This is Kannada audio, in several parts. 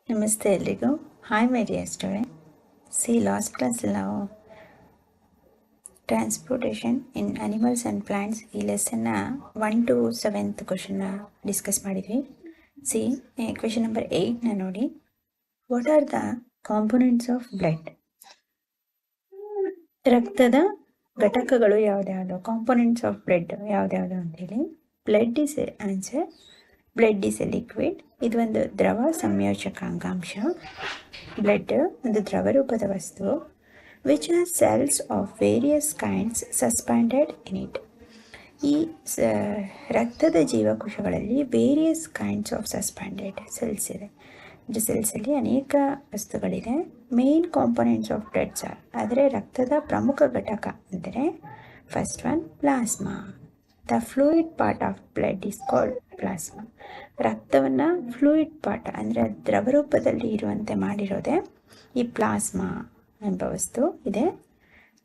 ನಮಸ್ತೆ ಎಲ್ರಿಗೂ. Hi my dear student. Last ಕ್ಲಾಸಲ್ಲಿ ನಾವು transportation in animals and plants ಈ ಲೆಸನ್ನ 1 to 7th ಕ್ವೆಶನ್ನ ಡಿಸ್ಕಸ್ ಮಾಡಿದ್ವಿ. ಕ್ವೆಶನ್ ನಂಬರ್ 8ನ ನೋಡಿ. What are the components of blood? ರಕ್ತದ ಘಟಕಗಳು ಯಾವ್ದ್ಯಾವುದು? ಕಾಂಪೊನೆಂಟ್ಸ್ ಆಫ್ ಬ್ಲಡ್ ಯಾವ್ದ್ಯಾವುದು ಅಂತೇಳಿ. Blood is answer. Blood is A liquid. ಇದು ಒಂದು ದ್ರವ ಸಂಯೋಜಕಾಂಗಾಂಶ. ಬ್ಲಡ್ ಒಂದು ದ್ರವ ರೂಪದ ವಸ್ತು. Which has cells of various kinds suspended in it. ಈ ರಕ್ತದ ಜೀವಕೋಶಗಳಲ್ಲಿ various kinds of suspended cells ಇದೆ. ಸೆಲ್ಸಲ್ಲಿ ಅನೇಕ ವಸ್ತುಗಳಿದೆ. Main components of bloods are, ಆದರೆ ರಕ್ತದ ಪ್ರಮುಖ ಘಟಕ ಅಂದರೆ first one plasma. The fluid part of blood is called plasma. ರಕ್ತವನ್ನು ಫ್ಲೂಯಿಡ್ ಪಾರ್ಟ್ ಅಂದರೆ ದ್ರವರೂಪದಲ್ಲಿ ಇರುವಂತೆ ಮಾಡಿರೋದೆ ಈ ಪ್ಲಾಸ್ಮಾ ಎಂಬ ವಸ್ತು ಇದೆ.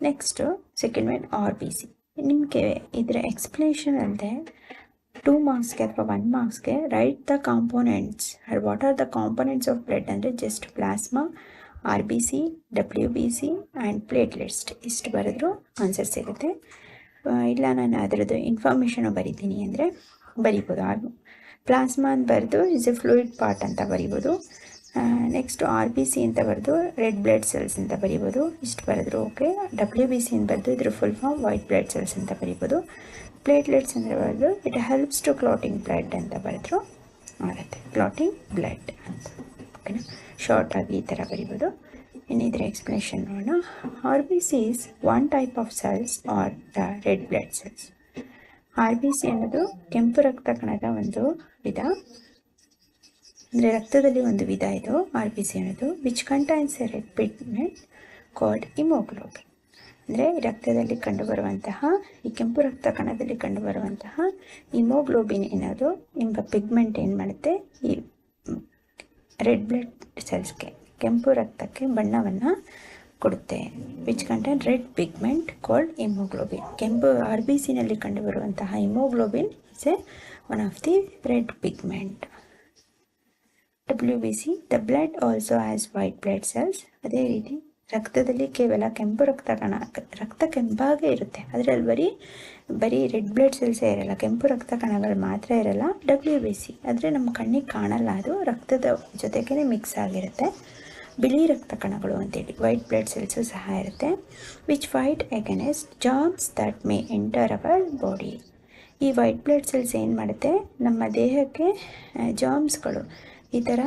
Next second one RBC. ನಿಮಗೆ ಇದರ ಎಕ್ಸ್ಪ್ಲೇಷನ್ ಅಲ್ಲದೆ 2 ಮಾರ್ಕ್ಸ್ಗೆ ಅಥವಾ 1 ಮಾರ್ಕ್ಸ್ಗೆ write the components. What are the components of blood ಅಂದರೆ just plasma, RBC, WBC and platelets ಇಷ್ಟು ಬರೆದ್ರು ಆನ್ಸರ್ ಸಿಗುತ್ತೆ. ಇಲ್ಲ ನಾನು ಅದರದ್ದು ಇನ್ಫಾರ್ಮೇಷನು ಬರಿತೀನಿ ಅಂದರೆ ಬರಿಬೋದು. ಪ್ಲಾಸ್ಮಾ ಅಂತ ಬರೆದು ಇಸ್ ಎ ಫ್ಲೂಯಿಡ್ ಪಾರ್ಟ್ ಅಂತ ಬರಿಬೋದು. ನೆಕ್ಸ್ಟ್ RBC ಅಂತ ಬರೆದು ರೆಡ್ ಬ್ಲಡ್ ಸೆಲ್ಸ್ ಅಂತ ಬರಿಬೋದು. ಇಷ್ಟು ಬರೆದ್ರು ಓಕೆ. WBC ಅಂತ ಬರೆದು ಇದ್ರ full form white blood cells ಅಂತ ಬರಿಬೋದು. ಪ್ಲೇಟ್ಲೆಟ್ಸ್ ಅಂತ ಬರೆದು it helps to clotting blood ಅಂತ ಬರೆದ್ರು ಆಗುತ್ತೆ. ಕ್ಲಾಟಿಂಗ್ ಬ್ಲಡ್ ಅಂತ ಓಕೆನಾ, ಶಾರ್ಟ್ ಆಗಿ ಈ ಥರ ಬರಿಬೋದು. ಇನ್ನಿದ್ರ ಎಕ್ಸ್ಪ್ಲೇಷನ್ ನೋಡೋಣ. RBC is one type of cells are the red blood cells. RBC ಅನ್ನೋದು ಕೆಂಪು ರಕ್ತ ಕಣದ ಒಂದು ವಿಧ, ಅಂದರೆ ರಕ್ತದಲ್ಲಿ ಒಂದು ವಿಧ ಇದು RBC ಅನ್ನೋದು. Which contains A red pigment called haemoglobin. ಅಂದರೆ ರಕ್ತದಲ್ಲಿ ಕಂಡುಬರುವಂತಹ ಈ ಕೆಂಪು ರಕ್ತ ಕಣದಲ್ಲಿ ಕಂಡುಬರುವಂತಹ ಹಿಮೋಗ್ಲೋಬಿನ್ ಅನ್ನೋದು ಎಂಬ ಪಿಗ್ಮೆಂಟ್ ಏನು ಮಾಡುತ್ತೆ, ಈ ರೆಡ್ ಬ್ಲಡ್ ಸೆಲ್ಸ್ಗೆ ಕೆಂಪು ರಕ್ತಕ್ಕೆ ಬಣ್ಣವನ್ನು ಕೊಡುತ್ತೆ. Which contain red pigment called haemoglobin. ಕೆಂಪು RBCನಲ್ಲಿ ಕಂಡುಬರುವಂತಹ haemoglobin is a one of the red pigment. WBC, the blood also has white blood cells. ಅದೇ ರೀತಿ ರಕ್ತದಲ್ಲಿ ಕೇವಲ ಕೆಂಪು ರಕ್ತ ಕೆಂಪಾಗೇ ಇರುತ್ತೆ, ಅದರಲ್ಲಿ ಬರೀ ರೆಡ್ ಬ್ಲಡ್ ಸೆಲ್ಸೇ ಇರಲ್ಲ, ಕೆಂಪು ರಕ್ತ ಕಣಗಳು ಮಾತ್ರ ಇರಲ್ಲ. WBC ಆದರೆ ನಮ್ಮ ಕಣ್ಣಿಗೆ ಕಾಣಲ್ಲ, ಅದು ರಕ್ತದ ಜೊತೆಗೇ ಮಿಕ್ಸ್ ಆಗಿರುತ್ತೆ. ಬಿಳಿ ರಕ್ತ ಕಣಗಳು ಅಂತೇಳಿ ವೈಟ್ ಬ್ಲಡ್ ಸೆಲ್ಸು ಸಹ ಇರುತ್ತೆ. Which fight against germs that may enter our body. ಈ ವೈಟ್ ಬ್ಲಡ್ ಸೆಲ್ಸ್ ಏನು ಮಾಡುತ್ತೆ, ನಮ್ಮ ದೇಹಕ್ಕೆ ಜಾರ್ಮ್ಸ್ಗಳು, ಈ ಥರ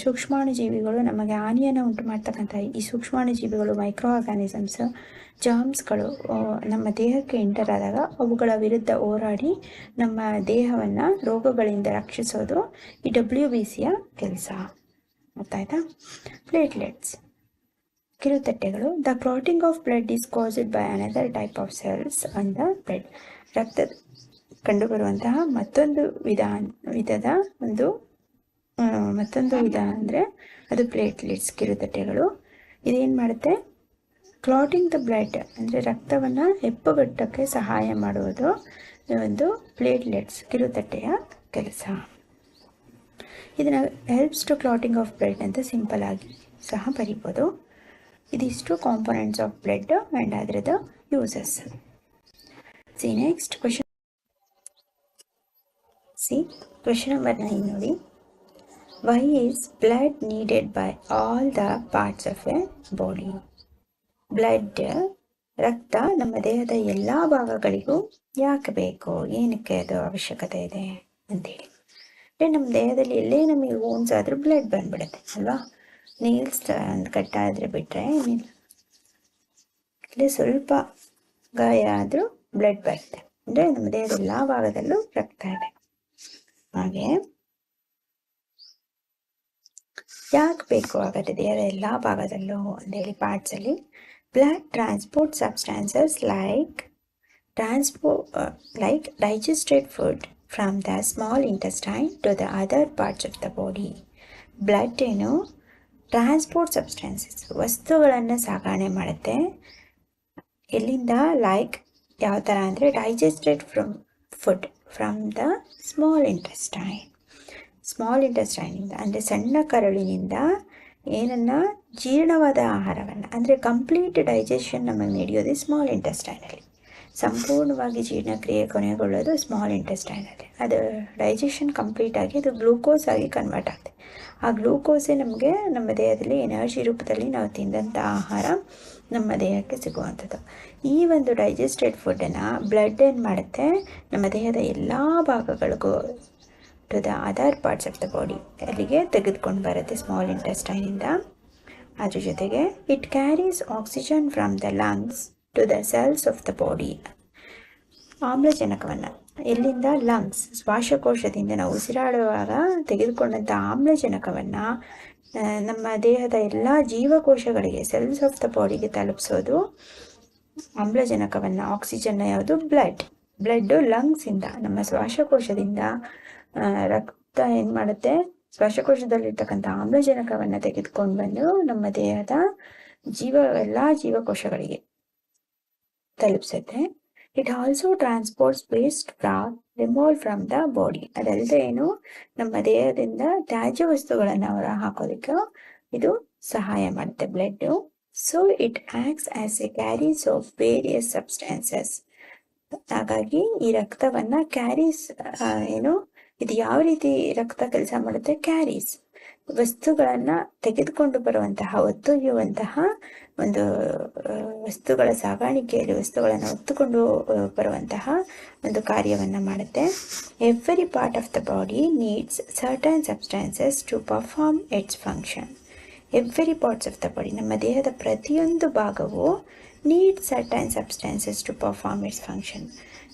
ಸೂಕ್ಷ್ಮಾಣುಜೀವಿಗಳು ನಮಗೆ ಹಾನಿಯನ್ನು ಉಂಟು ಮಾಡ್ತಕ್ಕಂಥ ಈ ಸೂಕ್ಷ್ಮಾಣುಜೀವಿಗಳು, ಮೈಕ್ರೋ ಆರ್ಗಾನಿಸಮ್ಸ್, ಜಾರ್ಮ್ಸ್ಗಳು ನಮ್ಮ ದೇಹಕ್ಕೆ ಎಂಟರ್ ಆದಾಗ ಅವುಗಳ ವಿರುದ್ಧ ಹೋರಾಡಿ ನಮ್ಮ ದೇಹವನ್ನು ರೋಗಗಳಿಂದ ರಕ್ಷಿಸೋದು ಈ WBCಯ ಕೆಲಸ. ಗೊತ್ತಾಯ್ತಾ? ಪ್ಲೇಟ್ಲೆಟ್ಸ್ ಕಿರುತಟ್ಟೆಗಳು. The clotting of blood is caused by another type of cells on the blood. ರಕ್ತದ ಕಂಡುಬರುವಂತಹ ಮತ್ತೊಂದು ವಿಧದ ಮತ್ತೊಂದು ವಿಧ ಅಂದರೆ ಅದು ಪ್ಲೇಟ್ಲೆಟ್ಸ್ ಕಿರುತಟ್ಟೆಗಳು. ಇದೇನು ಮಾಡುತ್ತೆ, ಕ್ಲಾಟಿಂಗ್ ದ ಬ್ಲಡ್ ಅಂದರೆ ರಕ್ತವನ್ನು ಹೆಪ್ಪುಗಟ್ಟಕ್ಕೆ ಸಹಾಯ ಮಾಡುವುದು ಒಂದು ಪ್ಲೇಟ್ಲೆಟ್ಸ್ ಕಿರುತಟ್ಟೆಯ ಕೆಲಸ. ಇದನ್ನು helps to clotting of blood ಅಂತ ಸಿಂಪಲ್ ಆಗಿ ಸಹ ಬರಿಬೋದು. ಇದಿಷ್ಟು ಕಾಂಪೊನೆಂಟ್ಸ್ ಆಫ್ ಬ್ಲಡ್ ಆ್ಯಂಡ್ ಅದರದ ಯೂಸಸ್. ನೆಕ್ಸ್ಟ್ ಕ್ವೆಶನ್ ನಂಬರ್ 9 ನೋಡಿ. Why is blood needed by all the parts of a body? Blood ರಕ್ತ ನಮ್ಮ ದೇಹದ ಎಲ್ಲ ಭಾಗಗಳಿಗೂ ಯಾಕೆ ಬೇಕು, ಏನಕ್ಕೆ ಅದು ಅವಶ್ಯಕತೆ ಇದೆ ಅಂತೇಳಿ. ಅಂದರೆ ನಮ್ಮ ದೇಹದಲ್ಲಿ ಎಲ್ಲೇ ನಮಗೆ ವೋನ್ಸ್ ಆದರೂ ಬ್ಲಡ್ ಬಂದ್ಬಿಡುತ್ತೆ ಅಲ್ವಾ. ನೀಲ್ಸ್ ಕಟ್ಟಾದರೆ ಬಿಟ್ಟರೆ ಏನಿಲ್ಲ, ಇಲ್ಲೇ ಸ್ವಲ್ಪ ಗಾಯ ಆದರೂ ಬ್ಲಡ್ ಬರುತ್ತೆ. ಅಂದರೆ ನಮ್ಮ ದೇಹದ ಎಲ್ಲ ಭಾಗದಲ್ಲೂ ರಕ್ತ ಇದೆ. ಹಾಗೆ ಯಾಕೆ ಬೇಕು ಹಾಗಾದರೆ ದೇಹದ ಎಲ್ಲ ಭಾಗದಲ್ಲೂ ಅಂತೇಳಿ ಪಾರ್ಟ್ಸಲ್ಲಿ. Blood transport substances like digested food from the small intestine to the other parts of the body. Blood ಏನು ಟ್ರಾನ್ಸ್ಪೋರ್ಟ್ ಸಬ್ಸ್ಟಾನ್ಸಸ್, ವಸ್ತುಗಳನ್ನು ಸಾಗಣೆ ಮಾಡುತ್ತೆ. ಎಲ್ಲಿಂದ, ಲೈಕ್ ಯಾವ ಥರ ಅಂದರೆ digested food from the small intestine. Small ಇಂಟೆಸ್ಟೈನಿಂದ ಅಂದರೆ ಸಣ್ಣ ಕರಳಿನಿಂದ ಏನನ್ನು ಜೀರ್ಣವಾದ ಆಹಾರವನ್ನು ಅಂದರೆ ಕಂಪ್ಲೀಟ್ ಡೈಜೆಷನ್ ನಮಗೆ ನಡೆಯೋದು ಸ್ಮಾಲ್ ಇಂಟೆಸ್ಟೈನಲ್ಲಿ. ಸಂಪೂರ್ಣವಾಗಿ ಜೀರ್ಣಕ್ರಿಯೆ ಕೊನೆಗೊಳ್ಳೋದು ಸ್ಮಾಲ್ ಇಂಟೆಸ್ಟೈನಲ್ಲಿ. ಅದು ಡೈಜೆಷನ್ ಕಂಪ್ಲೀಟಾಗಿ ಅದು ಗ್ಲೂಕೋಸ್ ಆಗಿ ಕನ್ವರ್ಟ್ ಆಗುತ್ತೆ. ಆ ಗ್ಲೂಕೋಸೇ ನಮಗೆ ನಮ್ಮ ದೇಹದಲ್ಲಿ ಎನರ್ಜಿ ರೂಪದಲ್ಲಿ ನಾವು ತಿಂದಂಥ ಆಹಾರ ನಮ್ಮ ದೇಹಕ್ಕೆ ಸಿಗುವಂಥದ್ದು. ಈ ಒಂದು ಡೈಜೆಸ್ಟೆಡ್ ಫುಡ್ಡನ್ನು ಬ್ಲಡ್ ಏನು ಮಾಡುತ್ತೆ, ನಮ್ಮ ದೇಹದ ಎಲ್ಲ ಭಾಗಗಳಿಗೂ to the other parts of the body ಅಲ್ಲಿಗೆ ತೆಗೆದುಕೊಂಡು ಬರುತ್ತೆ ಸ್ಮಾಲ್ ಇಂಟೆಸ್ಟೈನಿಂದ. ಅದ್ರ ಜೊತೆಗೆ it carries oxygen from the lungs to the cells of the body. ಆಮ್ಲಜನಕವನ್ನು ಎಲ್ಲಿಂದ? ಲಂಗ್ಸ್, ಶ್ವಾಸಕೋಶದಿಂದ ನಾವು ಉಸಿರಾಡುವಾಗ ತೆಗೆದುಕೊಂಡಂಥ ಆಮ್ಲಜನಕವನ್ನು ನಮ್ಮ ದೇಹದ ಎಲ್ಲ ಜೀವಕೋಶಗಳಿಗೆ, ಸೆಲ್ಸ್ ಆಫ್ ದ ಬಾಡಿಗೆ ತಲುಪಿಸೋದು ಆಮ್ಲಜನಕವನ್ನು, ಆಕ್ಸಿಜನ್ನ ಯಾವುದು? ಬ್ಲಡ್ಡು ಲಂಗ್ಸಿಂದ, ನಮ್ಮ ಶ್ವಾಸಕೋಶದಿಂದ ರಕ್ತ ಏನು ಮಾಡುತ್ತೆ, ಶ್ವಾಸಕೋಶದಲ್ಲಿರ್ತಕ್ಕಂಥ ಆಮ್ಲಜನಕವನ್ನು ತೆಗೆದುಕೊಂಡು ಬಂದು ನಮ್ಮ ದೇಹದ ಎಲ್ಲ ಜೀವಕೋಶಗಳಿಗೆ ತಲುಪಿಸುತ್ತೆ. It also transports waste removal from the body. ಅದಲ್ಲದೆ ಏನು, ನಮ್ಮ ದೇಹದಿಂದ ತ್ಯಾಜ್ಯ ವಸ್ತುಗಳನ್ನು ಹೊರ ಹಾಕೋದಕ್ಕೆ ಇದು ಸಹಾಯ ಮಾಡುತ್ತೆ blood. So it acts as A carries of various substances. ಹಾಗಾಗಿ ಈ ರಕ್ತವನ್ನು ಕ್ಯಾರೀಸ್ ಇದು ಯಾವ ರೀತಿ ರಕ್ತ ಕೆಲಸ ಮಾಡುತ್ತೆ? ಕ್ಯಾರೀಸ್, ವಸ್ತುಗಳನ್ನು ತೆಗೆದುಕೊಂಡು ಬರುವಂತಹ, ಹೊತ್ತೊಯ್ಯುವಂತಹ ಒಂದು ವಸ್ತುಗಳ ಸಾಗಾಣಿಕೆಯಲ್ಲಿ ವಸ್ತುಗಳನ್ನು ಹೊತ್ತುಕೊಂಡು ಬರುವಂತಹ ಒಂದು ಕಾರ್ಯವನ್ನು ಮಾಡುತ್ತೆ. Every part of the body needs certain substances to perform its function. Every parts of the body, ನಮ್ಮ ದೇಹದ ಪ್ರತಿಯೊಂದು ಭಾಗವು need certain substances to perform its function.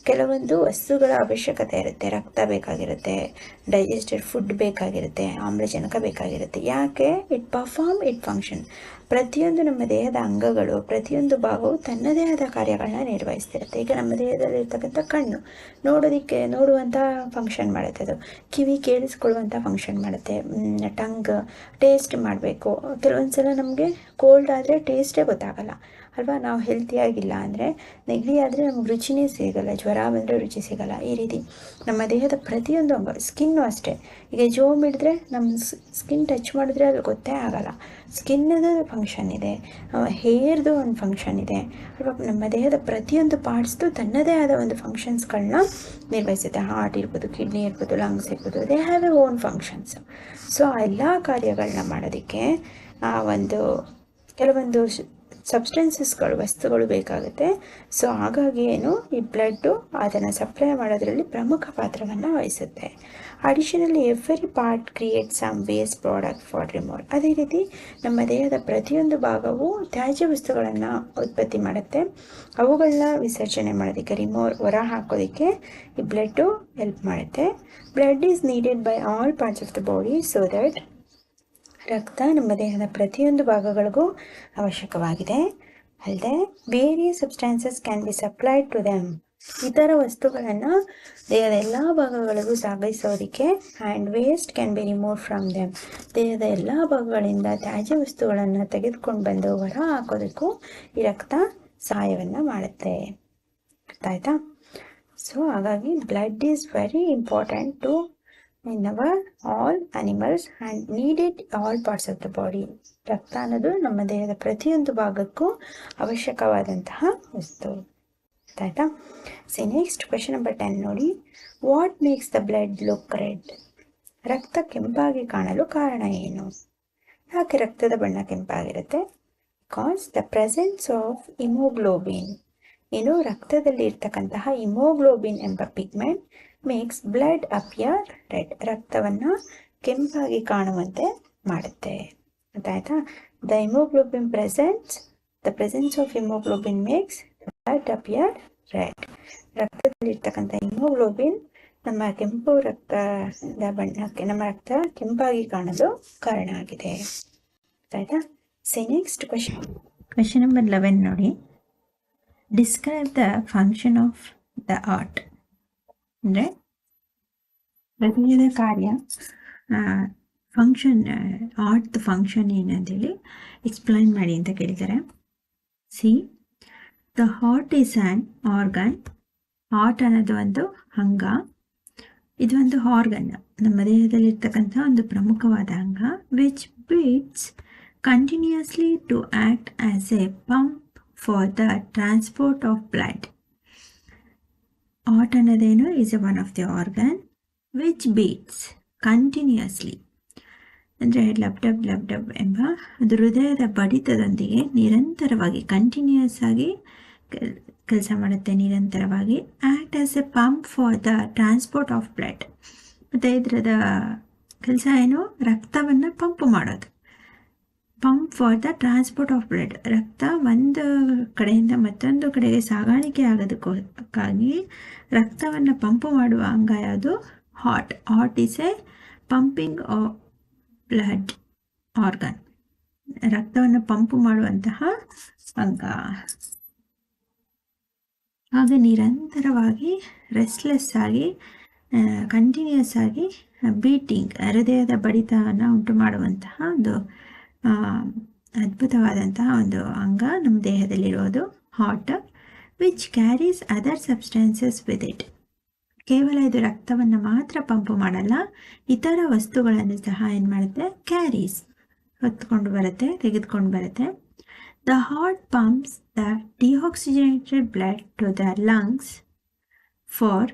ಕೆಲವೊಂದು ವಸ್ತುಗಳ ಅವಶ್ಯಕತೆ ಇರುತ್ತೆ. ರಕ್ತ ಬೇಕಾಗಿರುತ್ತೆ, ಡೈಜೆಸ್ಟೆಡ್ ಫುಡ್ ಬೇಕಾಗಿರುತ್ತೆ, ಆಮ್ಲಜನಕ ಬೇಕಾಗಿರುತ್ತೆ. ಯಾಕೆ? It perform it function. ಪ್ರತಿಯೊಂದು ನಮ್ಮ ದೇಹದ ಅಂಗಗಳು, ಪ್ರತಿಯೊಂದು ಭಾಗವು ತನ್ನದೇ ಆದ ಕಾರ್ಯಗಳನ್ನ ನಿರ್ವಹಿಸ್ತಿರುತ್ತೆ. ಈಗ ನಮ್ಮ ದೇಹದಲ್ಲಿರ್ತಕ್ಕಂಥ ಕಣ್ಣು ನೋಡುವಂಥ ಫಂಕ್ಷನ್ ಮಾಡುತ್ತೆ, ಅದು ಕಿವಿ ಕೇಳಿಸ್ಕೊಳ್ಳುವಂಥ ಫಂಕ್ಷನ್ ಮಾಡುತ್ತೆ, ಟಂಗ್ ಟೇಸ್ಟ್ ಮಾಡಬೇಕು. ಕೆಲವೊಂದು ಸಲ ನಮಗೆ ಕೋಲ್ಡ್ ಆದರೆ ಟೇಸ್ಟೇ ಗೊತ್ತಾಗಲ್ಲ ಅಲ್ವಾ? ನಾವು ಹೆಲ್ತಿಯಾಗಿಲ್ಲ ಅಂದರೆ, ನೆಗಡಿ ಆದರೆ ನಮ್ಗೆ ರುಚಿನೇ ಸಿಗಲ್ಲ, ಜ್ವರ ಬಂದರೆ ರುಚಿ ಸಿಗಲ್ಲ. ಈ ರೀತಿ ನಮ್ಮ ದೇಹದ ಪ್ರತಿಯೊಂದು ಅಂಗ, ಸ್ಕಿನ್ನು ಅಷ್ಟೇ. ಈಗ ಜೋಮ್ ಹಿಡಿದ್ರೆ ನಮ್ಮ ಸ್ಕಿನ್ ಟಚ್ ಮಾಡಿದ್ರೆ ಅದು ಗೊತ್ತೇ ಆಗಲ್ಲ. ಸ್ಕಿನ್ನದು ಫಂಕ್ಷನ್ ಇದೆ, ಹೇರ್ದು ಒಂದು ಫಂಕ್ಷನ್ ಇದೆ ಅಲ್ವಾ? ನಮ್ಮ ದೇಹದ ಪ್ರತಿಯೊಂದು ಪಾರ್ಟ್ಸ್ದು ತನ್ನದೇ ಆದ ಒಂದು ಫಂಕ್ಷನ್ಸ್ಗಳನ್ನ ನಿರ್ವಹಿಸುತ್ತೆ. ಹಾರ್ಟ್ ಇರ್ಬೋದು, ಕಿಡ್ನಿ ಇರ್ಬೋದು, ಲಂಗ್ಸ್ ಇರ್ಬೋದು, they have A own functions. So ಆ ಎಲ್ಲ ಕಾರ್ಯಗಳನ್ನ ಮಾಡೋದಕ್ಕೆ ಕೆಲವೊಂದು ಸಬ್ಸ್ಟೆನ್ಸಸ್ಗಳು, ವಸ್ತುಗಳು ಬೇಕಾಗುತ್ತೆ. ಸೊ ಹಾಗಾಗಿ ಈ ಬ್ಲಡ್ಡು ಅದನ್ನು ಸಪ್ಲೈ ಮಾಡೋದ್ರಲ್ಲಿ ಪ್ರಮುಖ ಪಾತ್ರವನ್ನು ವಹಿಸುತ್ತೆ. Additionally every part create some waste product for removal. ಅದೇ ರೀತಿ ನಮ್ಮ ದೇಹದ ಪ್ರತಿಯೊಂದು ಭಾಗವು ತ್ಯಾಜ್ಯ ವಸ್ತುಗಳನ್ನು ಉತ್ಪತ್ತಿ ಮಾಡುತ್ತೆ. ಅವುಗಳನ್ನ ವಿಸರ್ಜನೆ ಮಾಡೋದಕ್ಕೆ, ಹೊರ ಹಾಕೋದಕ್ಕೆ ಈ ಬ್ಲಡ್ಡು ಹೆಲ್ಪ್ ಮಾಡುತ್ತೆ. Blood is needed by all parts of the body so that, ರಕ್ತ ನಮ್ಮ ದೇಹದ ಪ್ರತಿಯೊಂದು ಭಾಗಗಳಿಗೂ ಅವಶ್ಯಕವಾಗಿದೆ. ಅಲ್ಲದೆ various substances can be supplied to them. ಇತರ ವಸ್ತುಗಳನ್ನು ದೇಹದ ಎಲ್ಲ ಭಾಗಗಳಿಗೂ ಸಾಗಿಸೋದಕ್ಕೆ and waste can be remove from them. ದೇಹದ ಎಲ್ಲ ಭಾಗಗಳಿಂದ ತ್ಯಾಜ್ಯ ವಸ್ತುಗಳನ್ನು ತೆಗೆದುಕೊಂಡು ಬಂದು ಹೊರ ಹಾಕೋದಕ್ಕೂ ಈ ರಕ್ತ ಸಹಾಯವನ್ನು ಮಾಡುತ್ತೆ. ಆಯಿತಾ? ಸೊ ಹಾಗಾಗಿ blood is very important to in our all animals and needed all parts of the body. ರಕ್ತ ಅನ್ನೋದು ನಮ್ಮ ದೇಹದ ಪ್ರತಿಯೊಂದು ಭಾಗಕ್ಕೂ ಅವಶ್ಯಕವಾದಂತಹ ವಸ್ತು. ಆಯ್ತಾ? ಸೊ ನೆಕ್ಸ್ಟ್ ಕ್ವೆಶನ್ ನಂಬರ್ 10 ನೋಡಿ. What makes the blood look red? ರಕ್ತ ಕೆಂಪಾಗಿ ಕಾಣಲು ಕಾರಣ ಏನು? ಯಾಕೆ ರಕ್ತದ ಬಣ್ಣ ಕೆಂಪಾಗಿರುತ್ತೆ? Because the presence of haemoglobin. ರಕ್ತದಲ್ಲಿ ಇರ್ತಕ್ಕಂತಹ ಹಿಮೋಗ್ಲೋಬಿನ್ ಎಂಬ pigment makes blood appear red. ರಕ್ತವನ್ನು ಕೆಂಪಾಗಿ ಕಾಣುವಂತೆ ಮಾಡುತ್ತೆ. ಗೊತ್ತಾಯ್ತಾ? The presence of haemoglobin makes blood appear red. ರಕ್ತದಲ್ಲಿರ್ತಕ್ಕಂಥ ಹಿಮೋಗ್ಲೋಬಿನ್ ನಮ್ಮ ಕೆಂಪು ರಕ್ತದ ಬಣ್ಣಕ್ಕೆ, ನಮ್ಮ ರಕ್ತ ಕೆಂಪಾಗಿ ಕಾಣಲು ಕಾರಣ ಆಗಿದೆ. ಗೊತ್ತಾಯ್ತಾ? ನೆಕ್ಸ್ಟ್ ಕ್ವೆಶನ್ ನಂಬರ್ 11 ನೋಡಿ. Describe the function of the heart. ಅಂದರೆ ಹೃದಯದ ಕಾರ್ಯ, ಹಾರ್ಟ್ ಫಂಕ್ಷನ್ ಏನಂತೇಳಿ ಎಕ್ಸ್ಪ್ಲೈನ್ ಮಾಡಿ ಅಂತ ಕೇಳಿದ್ದಾರೆ. C, the heart is an organ. Heart ಅನ್ನೋದು ಒಂದು ಅಂಗ, ಇದು ಒಂದು ಆರ್ಗನ್. ನಮ್ಮ ದೇಹದಲ್ಲಿರ್ತಕ್ಕಂಥ ಒಂದು ಪ್ರಮುಖವಾದ ಅಂಗ. Which beats continuously to act as a pump for the transport of blood. Heart ಅನ್ನೋದೇನು is one of the organ which beats continuously, ಅಂದರೆ ಲಬ್ ಡಬ್ ಲಬ್ ಡಬ್ ಎಂಬ ಅದು ಹೃದಯದ ಬಡಿತದೊಂದಿಗೆ ನಿರಂತರವಾಗಿ ಕಂಟಿನ್ಯೂಸ್ ಆಗಿ ಕೆಲಸ ಮಾಡುತ್ತೆ. ನಿರಂತರವಾಗಿ act as a pump for the transport of blood. ಮತ್ತು ಇದರದ ಕೆಲಸ ಏನು? ರಕ್ತವನ್ನು ಪಂಪ್ ಮಾಡೋದು. Pump for the transport of blood. ರಕ್ತ ಒಂದು ಕಡೆಯಿಂದ ಮತ್ತೊಂದು ಕಡೆಗೆ ಸಾಗಾಣಿಕೆ ಆಗೋದಕ್ಕಾಗಿ ರಕ್ತವನ್ನು ಪಂಪ್ ಮಾಡುವ ಅಂಗ ಯಾವುದು? Heart. Heart is A pumping blood organ. ರಕ್ತವನ್ನು ಪಂಪ್ ಮಾಡುವಂತಹ ಅಂಗ. ಆಗ ನಿರಂತರವಾಗಿ ರೆಸ್ಟ್ಲೆಸ್ ಆಗಿ ಕಂಟಿನ್ಯೂಸ್ ಆಗಿ ಬೀಟಿಂಗ್, ಹೃದಯದ ಬಡಿತವನ್ನು ಉಂಟು ಮಾಡುವಂತಹ ಒಂದು ಅದ್ಭುತವಾದಂತಹ ಒಂದು ಅಂಗ ನಮ್ಮ ದೇಹದಲ್ಲಿರೋದು heart. Which carries other substances with it. ಕೇವಲ ಇದು ರಕ್ತವನ್ನು ಮಾತ್ರ ಪಂಪ್ ಮಾಡಲ್ಲ, ಇತರ ವಸ್ತುಗಳನ್ನು ಸಹ ಏನು ಮಾಡುತ್ತೆ? ಕ್ಯಾರೀಸ್, ಹೊತ್ಕೊಂಡು ಬರುತ್ತೆ, ತೆಗೆದುಕೊಂಡು ಬರುತ್ತೆ. The heart pumps the deoxygenated blood to the lungs for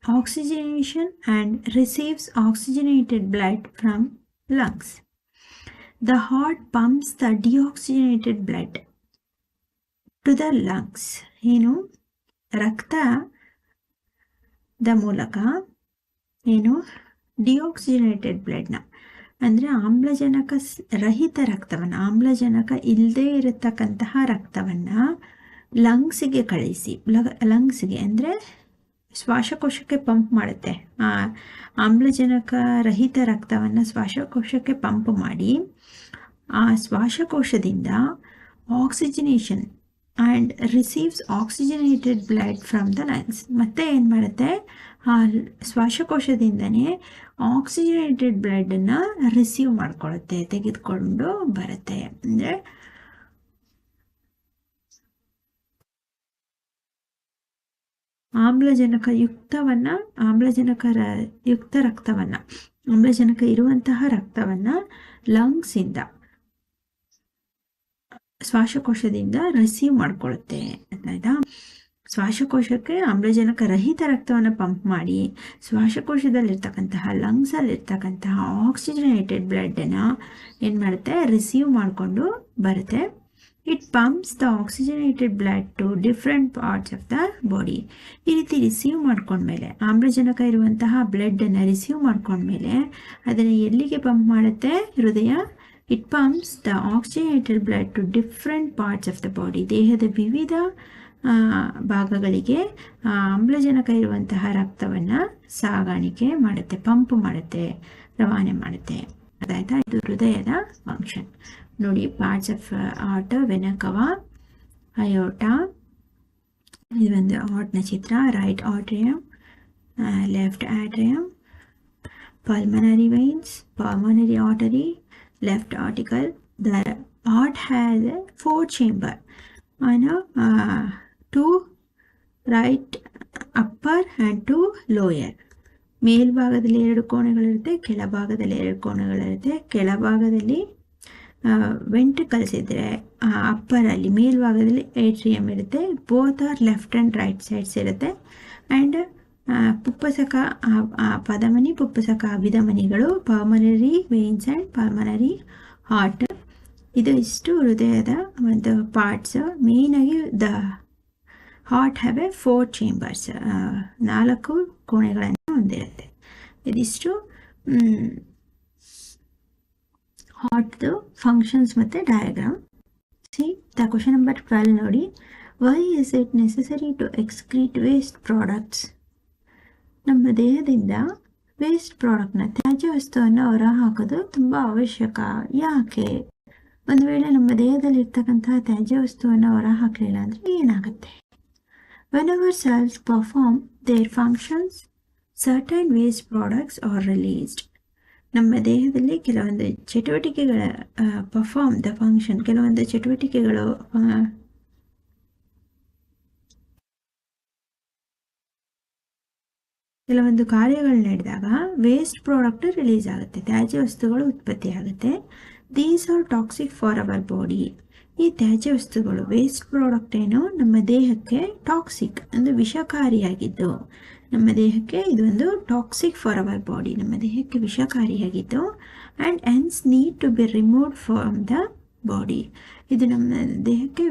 oxygenation and receives oxygenated blood from lungs. The heart pumps the deoxygenated blood to the lungs. ಏನು? ರಕ್ತದ ಮೂಲಕ ಏನು? ಡಿಆಕ್ಸಿಜನೇಟೆಡ್ ಬ್ಲಡ್ನ, ಅಂದರೆ ಆಮ್ಲಜನಕ ರಹಿತ ರಕ್ತವನ್ನು, ಆಮ್ಲಜನಕ ಇಲ್ಲದೇ ಇರತಕ್ಕಂತಹ ರಕ್ತವನ್ನು ಲಂಗ್ಸಿಗೆ ಕಳಿಸಿ, ಲಂಗ್ಸಿಗೆ ಅಂದರೆ ಶ್ವಾಸಕೋಶಕ್ಕೆ ಪಂಪ್ ಮಾಡುತ್ತೆ. ಆಮ್ಲಜನಕ ರಹಿತ ರಕ್ತವನ್ನು ಶ್ವಾಸಕೋಶಕ್ಕೆ ಪಂಪ್ ಮಾಡಿ ಆ ಶ್ವಾಸಕೋಶದಿಂದ oxygenation and receives oxygenated blood from the lungs. ಮತ್ತೆ ಏನು ಮಾಡುತ್ತೆ? ಆ ಶ್ವಾಸಕೋಶದಿಂದನೇ ಆಕ್ಸಿಜನೇಟೆಡ್ ಬ್ಲಡನ್ನು ರಿಸೀವ್ ಮಾಡ್ಕೊಳ್ಳುತ್ತೆ, ತೆಗೆದುಕೊಂಡು ಬರುತ್ತೆ. ಅಂದರೆ ಆಮ್ಲಜನಕ ಯುಕ್ತ ರಕ್ತವನ್ನು, ಆಮ್ಲಜನಕ ಇರುವಂತಹ ರಕ್ತವನ್ನು ಲಂಗ್ಸಿಂದ, ಶ್ವಾಸಕೋಶದಿಂದ ರಿಸೀವ್ ಮಾಡ್ಕೊಳ್ಳುತ್ತೆ. ಆಯ್ತಾ? ಶ್ವಾಸಕೋಶಕ್ಕೆ ಆಮ್ಲಜನಕ ರಹಿತ ರಕ್ತವನ್ನು ಪಂಪ್ ಮಾಡಿ ಶ್ವಾಸಕೋಶದಲ್ಲಿರ್ತಕ್ಕಂತಹ ಲಂಗ್ಸಲ್ಲಿರ್ತಕ್ಕಂತಹ ಆಕ್ಸಿಜನೇಟೆಡ್ ಬ್ಲಡ್ಡನ್ನು ಏನು ಮಾಡುತ್ತೆ? ರಿಸೀವ್ ಮಾಡಿಕೊಂಡು ಬರುತ್ತೆ. It pumps the oxygenated blood to different parts of the body. ಈ ರೀತಿ ರಿಸೀವ್ ಮಾಡ್ಕೊಂಡ್ಮೇಲೆ, ಆಮ್ಲಜನಕ ಇರುವಂತಹ ಬ್ಲಡ್ಡನ್ನು ರಿಸೀವ್ ಮಾಡ್ಕೊಂಡ್ಮೇಲೆ ಅದನ್ನು ಎಲ್ಲಿಗೆ ಪಂಪ್ ಮಾಡುತ್ತೆ? ಹೃದಯ. It pumps the oxygenated blood to different parts of the body. ದೇಹದ ವಿವಿಧ ಭಾಗಗಳಿಗೆ ಆಮ್ಲಜನಕ ಇರುವಂತಹ ರಕ್ತವನ್ನು ಸಾಗಾಣಿಕೆ ಮಾಡುತ್ತೆ, ಪಂಪ್ ಮಾಡುತ್ತೆ, ರವಾನೆ ಮಾಡುತ್ತೆ. ಅದಾಯ್ತಾ? ಇದು ಹೃದಯದ ಫಂಕ್ಷನ್. ನೋಡಿ, parts of heart: vena cava, aorta, ಇದು ಒಂದು ಹಾರ್ಟ್ನ ಚಿತ್ರ. Right atrium, left atrium, pulmonary veins, pulmonary artery, left article. The heart has 4 chambers, 2 right upper and 2 lower. ಮೇಲ್ಭಾಗದಲ್ಲಿ 2 ಕೋಣೆಗಳಿರುತ್ತೆ, ಕೆಳಭಾಗದಲ್ಲಿ 2 ಕೋಣೆಗಳಿರುತ್ತೆ. ಕೆಳಭಾಗದಲ್ಲಿ ವೆಂಟ್ರಿಕಲ್ಸ್ ಇದ್ದರೆ ಅಪ್ಪರಲ್ಲಿ ಮೇಲ್ಭಾಗದಲ್ಲಿ ಏಟ್ರಿಯಮ್ ಇರುತ್ತೆ. Both are left and right sides ಇರುತ್ತೆ. ಆ್ಯಂಡ್ ಪುಪ್ಪಸಕ ಪದಮನಿ, ಪುಪ್ಪಸಕ ಅಭಿಧಮನಿಗಳು, pulmonary veins and pulmonary heart. ಇದು ಇಷ್ಟು ಹೃದಯದ ಒಂದು ಪಾರ್ಟ್ಸ್. ಮೇಯ್ನಾಗಿ the heart have a 4 chambers, 4 ಕೋಣೆಗಳನ್ನು ಹೊಂದಿರುತ್ತೆ. ಇದಿಷ್ಟು ಹಾರ್ಟ್ದು ಫಂಕ್ಷನ್ಸ್ ಮತ್ತು diagram. See the question number 12 ನೋಡಿ. Why is it necessary to excrete waste products? ನಮ್ಮ ದೇಹದಿಂದ ವೇಸ್ಟ್ ಪ್ರಾಡಕ್ಟ್ನ, ತ್ಯಾಜ್ಯ ವಸ್ತುವನ್ನು ಹೊರ ಹಾಕೋದು ತುಂಬ ಅವಶ್ಯಕ. ಯಾಕೆ? ಒಂದು ವೇಳೆ ನಮ್ಮ ದೇಹದಲ್ಲಿರ್ತಕ್ಕಂತಹ ತ್ಯಾಜ್ಯ ವಸ್ತುವನ್ನು ಹೊರ ಹಾಕಲಿಲ್ಲ ಅಂದರೆ ಏನಾಗುತ್ತೆ? Whenever cells perform their functions, certain waste products are released. ನಮ್ಮ ದೇಹದಲ್ಲಿ ಕೆಲವೊಂದು ಚಟುವಟಿಕೆಗಳ ಪರ್ಫಾರ್ಮ್ ದ ಫಂಕ್ಷನ್, ಕೆಲವೊಂದು ಚಟುವಟಿಕೆಗಳು ಕೆಲವೊಂದು ಕಾರ್ಯಗಳು ನಡೆದಾಗ ವೇಸ್ಟ್ ಪ್ರಾಡಕ್ಟ್ ರಿಲೀಸ್ ಆಗುತ್ತೆ, ತ್ಯಾಜ್ಯ ವಸ್ತುಗಳು ಉತ್ಪತ್ತಿ ಆಗುತ್ತೆ. These are toxic for our body. ಈ ತ್ಯಾಜ್ಯ ವಸ್ತುಗಳು ವೇಸ್ಟ್ ಪ್ರಾಡಕ್ಟ್ ಏನು ನಮ್ಮ ದೇಹಕ್ಕೆ ಟಾಕ್ಸಿಕ್ ಅಂದರೆ ವಿಷಕಾರಿಯಾಗಿದ್ದು, ನಮ್ಮ ದೇಹಕ್ಕೆ ಇದೊಂದು ಟಾಕ್ಸಿಕ್ ಫಾರ್ ಅವರ್ ಬಾಡಿ, ನಮ್ಮ ದೇಹಕ್ಕೆ ವಿಷಕಾರಿಯಾಗಿದ್ದು. And hence need to be removed from the body. ಇದು ನಮ್ಮ ದೇಹಕ್ಕೆ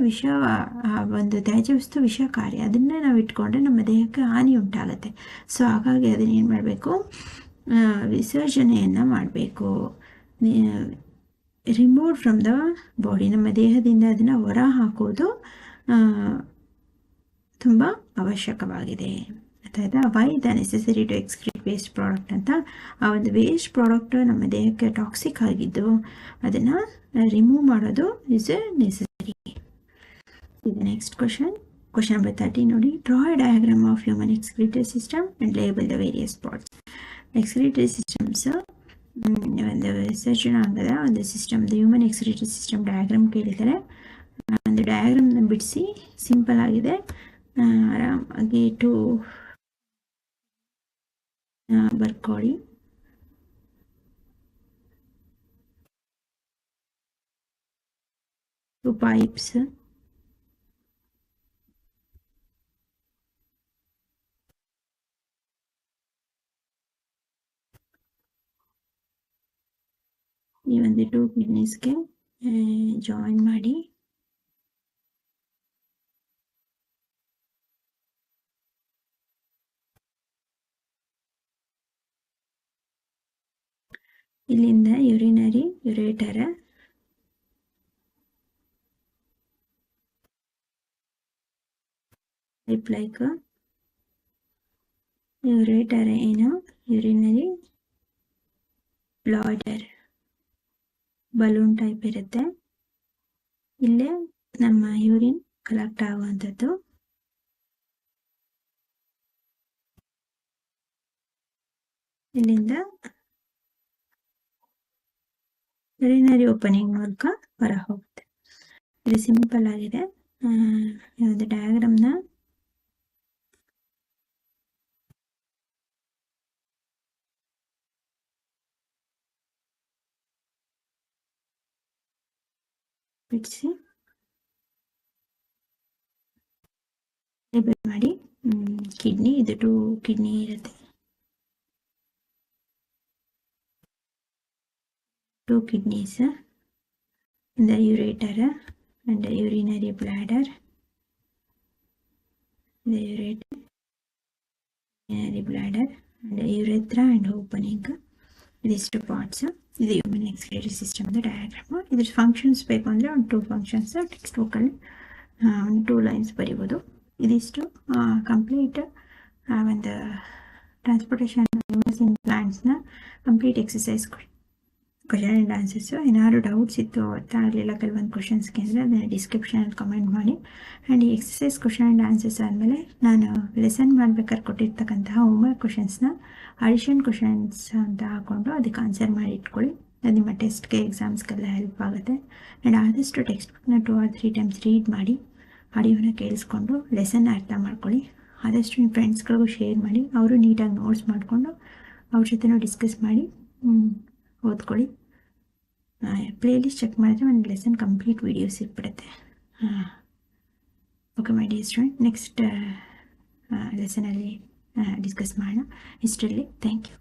ಒಂದು ತ್ಯಾಜ್ಯ ವಸ್ತು ವಿಷಕಾರಿ, ಅದನ್ನೇ ನಾವು ಇಟ್ಕೊಂಡ್ರೆ ನಮ್ಮ ದೇಹಕ್ಕೆ ಹಾನಿ ಉಂಟಾಗುತ್ತೆ. ಸೊ ಹಾಗಾಗಿ ಅದನ್ನ ಏನು ಮಾಡಬೇಕು, ವಿಸರ್ಜನೆಯನ್ನು ಮಾಡಬೇಕು. ರಿಮೂವ್ ಫ್ರಮ್ ದ ಬಾಡಿ, ನಮ್ಮ ದೇಹದಿಂದ ಅದನ್ನು ಹೊರ ಹಾಕೋದು ತುಂಬ ಅವಶ್ಯಕವಾಗಿದೆ. ಆಯ್ತಾ? Why the necessary to excrete waste product ಅಂತ. ಆ ಒಂದು ವೇಸ್ಟ್ ಪ್ರಾಡಕ್ಟ್ ನಮ್ಮ ದೇಹಕ್ಕೆ ಟಾಕ್ಸಿಕ್ ಆಗಿದ್ದು ಅದನ್ನು ರಿಮೂವ್ ಮಾಡೋದು ಇಸ್ ಎ ನೆಸೆಸರಿ. ಇದು ನೆಕ್ಸ್ಟ್ ಕ್ವಶನ್ ನಂಬರ್ 30 ನೋಡಿ. Draw A diagram of human excretory system and label the various parts. Excretory systems ಒಂದು ವಿಸರ್ಜನಾಂಗದ ಒಂದು system, human excretory system diagram ಕೇಳಿದ್ದಾರೆ. ಒಂದು ಡಯಾಗ್ರಾಮ್ನ ಬಿಡಿಸಿ, ಸಿಂಪಲ್ ಆಗಿದೆ, ಆರಾಮಾಗಿ ಬರ್ಕೊಳ್ಳಿ. ಟು ಪೈಪ್ಸ್, ಈ ಒಂದು 2 ಕಿಡ್ನೀಸ್ಗೆ ಜಾಯಿನ್ ಮಾಡಿ ಇಲ್ಲಿಂದ ಯುರಿನರಿ ಯುರೇಟರ್, ಲೈಕ್ ಯುರೇಟರ್ ಏನು ಯುರಿನರಿ ಬ್ಲಾಡರ್ ಬಲೂನ್ ಟೈಪ್ ಇರುತ್ತೆ. ಇಲ್ಲೇ ನಮ್ಮ ಯೂರಿನ್ ಕಲೆಕ್ಟ್ ಆಗುವಂಥದ್ದು. ಇಲ್ಲಿಂದ ಯುರಿನರಿ ಓಪನಿಂಗ್ ಮೂಲಕ ಹೊರ ಹೋಗುತ್ತೆ. ಇದು ಸಿಂಪಲ್ ಆಗಿದೆ. ಒಂದು ಡಯಾಗ್ರಾಮ್ನ ಬಿಡಿಸಿ ಲೇಬಲ್ ಮಾಡಿ. ಕಿಡ್ನಿ, ಇದು 2 ಕಿಡ್ನಿ ಇರುತ್ತೆ. 2 kidneys, the ureter and the urinary bladder, the ureter, urinary bladder and the urethra and opening. These 2 parts. This is human excretory system, the diagram. This functions ಬೇಕು ಅಂದರೆ ಒಂದು 2 functions ಟೆಕ್ಸ್ಟ್ ಬುಕ್ಕಲ್ಲಿ ಒಂದು 2 lines ಬರೀಬೋದು. ಇದಿಷ್ಟು ಕಂಪ್ಲೀಟ್ ಒಂದು ಟ್ರಾನ್ಸ್ಪೋರ್ಟೇಷನ್ ಇನ್ ಪ್ಲಾಂಟ್ಸ್ನ complete exercise question and answers. ಏನಾದ್ರು ಡೌಟ್ಸ್ ಇತ್ತು, ಅರ್ಥ ಆಗಲಿಲ್ಲ ಕೆಲವೊಂದು ಕ್ವಶನ್ಸ್ಗೆ ಅಂದರೆ ಅದನ್ನು ಡಿಸ್ಕ್ರಿಪ್ಷನಲ್ಲಿ ಕಮೆಂಟ್ ಮಾಡಿ. ಆ್ಯಂಡ್ ಈ ಎಕ್ಸಸೈಸ್ ಕ್ವಶನ್ ಆ್ಯಂಡ್ ಆನ್ಸರ್ಸ್ ಆದಮೇಲೆ ನಾನು ಲೆಸನ್ ಮಾಡಬೇಕಾದ್ರೆ ಕೊಟ್ಟಿರ್ತಕ್ಕಂತಹ ಹೋಮ್ವರ್ಕ್ ಕ್ವಶನ್ಸ್ನ ಅಡಿಷನ್ ಕ್ವಶನ್ಸ್ ಅಂತ ಹಾಕ್ಕೊಂಡು ಅದಕ್ಕೆ ಆನ್ಸರ್ ಮಾಡಿ ಇಟ್ಕೊಳ್ಳಿ. ಅದು ನಿಮ್ಮ ಟೆಸ್ಟ್ಗೆ ಎಕ್ಸಾಮ್ಸ್ಗೆಲ್ಲ ಹೆಲ್ಪ್ ಆಗುತ್ತೆ. ಆ್ಯಂಡ್ ಆದಷ್ಟು ಟೆಕ್ಸ್ಟ್ ಬುಕ್ನ 2 or 3 times ರೀಡ್ ಮಾಡಿ, ಆಡಿಯೋನ ಕೇಳಿಸ್ಕೊಂಡು ಲೆಸನ್ನ ಅರ್ಥ ಮಾಡ್ಕೊಳ್ಳಿ. ಆದಷ್ಟು ನಿಮ್ಮ ಫ್ರೆಂಡ್ಸ್ಗಳಿಗೂ ಶೇರ್ ಮಾಡಿ, ಅವರು ನೀಟಾಗಿ ನೋಟ್ಸ್ ಮಾಡಿಕೊಂಡು ಅವ್ರ ಜೊತೆನೂ ಡಿಸ್ಕಸ್ ಮಾಡಿ ಓದ್ಕೊಳ್ಳಿ. ಪ್ಲೇಲಿಸ್ಟ್ ಚೆಕ್ ಮಾಡಿದ್ರೆ ಒಂದು ಲೆಸನ್ ಕಂಪ್ಲೀಟ್ ವೀಡಿಯೋಸ್ ಇಟ್ಬಿಡುತ್ತೆ. Okay my dear student, next ಲೆಸನಲ್ಲಿ ಡಿಸ್ಕಸ್ ಮಾಡೋಣ. ಇಷ್ಟರಲ್ಲಿ ಥ್ಯಾಂಕ್ ಯು.